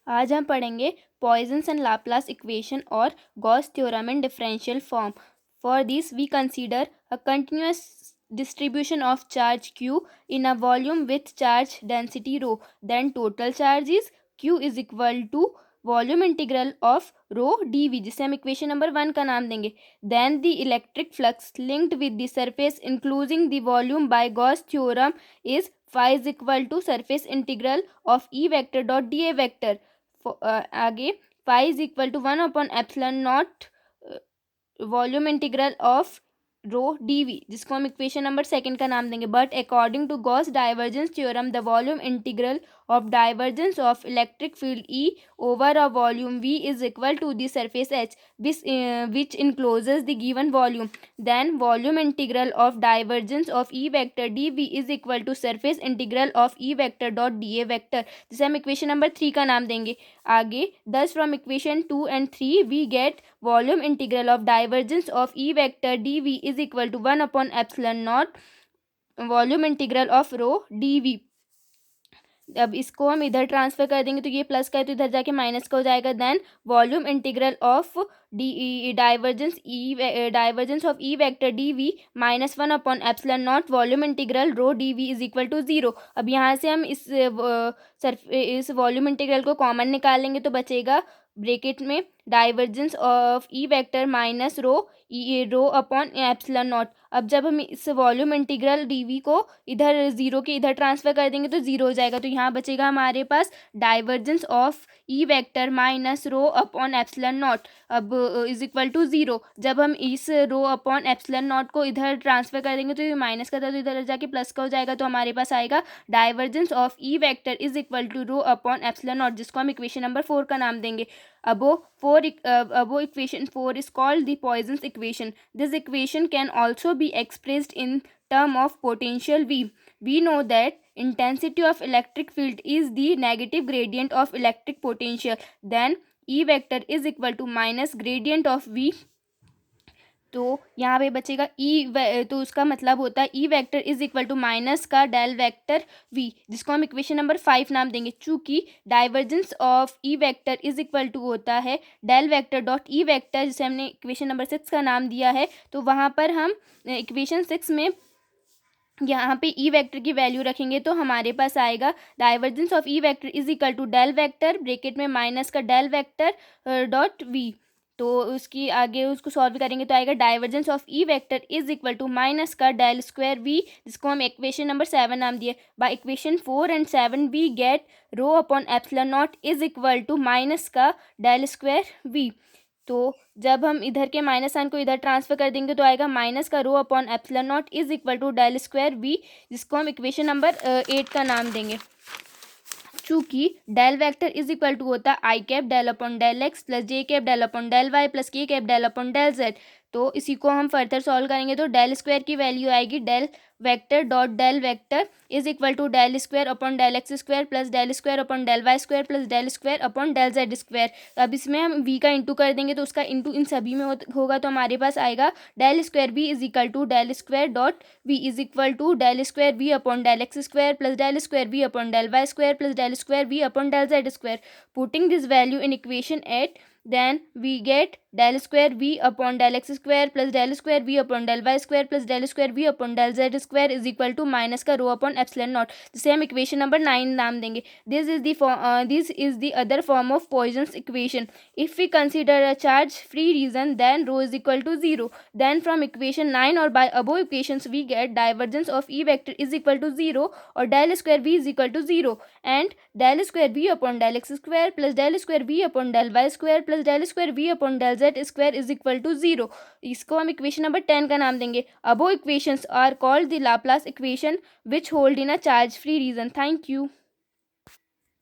आज हम पढ़ेंगे पॉइजन्स एंड लाप्लास इक्वेशन और Gauss theorem in differential form. For this we consider a continuous distribution of charge q in a volume with charge density rho. Then total charge is q is equal to volume integral of rho d V, जिसे हम equation number 1 का नाम देंगे. Then the electric flux linked with the surface enclosing the volume by Gauss theorem is phi is equal to surface integral of E vector dot dA vector. आगे phi is equal to 1 upon epsilon naught volume integral of rho d V, जिसको हम equation number 2 का नाम देंगे. But according to Gauss divergence theorem the volume integral of divergence of electric field E over a volume V is equal to the surface H which encloses the given volume. Then volume integral of divergence of E vector dV is equal to surface integral of E vector dot dA vector, जिसे हम equation number 3 का नाम देंगे. आगे thus from equation 2 and 3 we get volume integral of divergence of E vector dV is equal to 1 upon epsilon naught volume integral of rho dV. अब इसको हम इधर ट्रांसफर कर देंगे तो ये प्लस का है तो इधर जाके माइनस का हो जाएगा. Then volume integral of d divergence of E vector d V minus 1 upon epsilon naught volume integral rho d V is equal to 0. अब यहाँ से हम इस वॉल्यूम इंटीग्रल को कॉमन निकाल लेंगे तो बचेगा ब्रैकेट में divergence of E vector minus rho upon epsilon not. अब जब हम इस वॉल्यूम इंटीग्रल डीवी को इधर जीरो के इधर ट्रांसफर कर देंगे तो जीरो हो जाएगा. तो यहाँ बचेगा हमारे पास divergence of E vector minus rho upon epsilon not अब इज इक्वल टू 0. जब हम इस रो अपॉन एप्सिलॉन नॉट को इधर ट्रांसफर कर देंगे तो ये माइनस का था तो इधर जाके प्लस का हो जाएगा. तो हमारे पास आएगा divergence of E vector is equal to rho upon epsilon naught, जिसको हम इक्वेशन नंबर 4 का नाम देंगे. Equation 4 is called the Poisson's equation. This equation can also be expressed in term of potential V. We know that intensity of electric field is the negative gradient of electric potential. Then E vector is equal to minus gradient of V. तो यहाँ पे बचेगा तो उसका मतलब होता है E vector is equal to minus का डेल वेक्टर वी, जिसको हम इक्वेशन नंबर 5 नाम देंगे. चूँकि divergence of E vector is equal to होता है del vector dot E vector, जिसे हमने इक्वेशन नंबर 6 का नाम दिया है. तो वहाँ पर हम इक्वेशन 6 में यहाँ पे ई वेक्टर की वैल्यू रखेंगे तो हमारे पास आएगा divergence of E vector is equal to del vector bracket में माइनस का डेल वेक्टर डॉट वी. तो उसकी आगे उसको सॉल्व करेंगे तो आएगा divergence of E vector is equal to minus का डेल स्क्वायर वी, जिसको हम इक्वेशन नंबर 7 नाम दिए. By equation 4 and 7 we get rho upon epsilon not is equal to minus का डेल स्क्वायर वी. तो जब हम इधर के माइनस साइन को इधर ट्रांसफर कर देंगे तो आएगा माइनस का rho upon epsilon not is equal to del square V, जिसको हम इक्वेशन नंबर 8 का नाम देंगे. चूँकि del vector is equal to होता है I cap del upon del X plus J cap del upon del Y plus K cap del upon del Z. तो इसी को हम फर्दर सॉल्व करेंगे तो डेल स्क्वायर की वैल्यू आएगी del vector dot del vector is equal to del square upon del x square plus del square upon del y square plus del square upon del Z square. अब इसमें हम we का into कर देंगे तो उसका into इन सभी में होगा तो हमारे पास आएगा del square V is equal to del square dot V is equal to del square V upon del x square plus del square V upon del y square plus del square V upon del Z square. Putting this value in equation 8 then we get del square v upon del x square plus del square v upon del y square plus del square v upon del z square is equal to minus का rho upon epsilon not, जिसे हम equation number 9 नाम देंगे. This is the other form of Poisson's equation. If we consider a charge free region then rho is equal to 0. Then from equation 9 और by above equations we get divergence of E vector is equal to 0 और del square v is equal to 0 and del square v upon del x square plus del square v upon del y square plus del square v upon del Z square is equal to 0. इसको हम equation number 10 का नाम देंगे. Above equations are called the Laplace equation which hold in a charge free region. Thank you.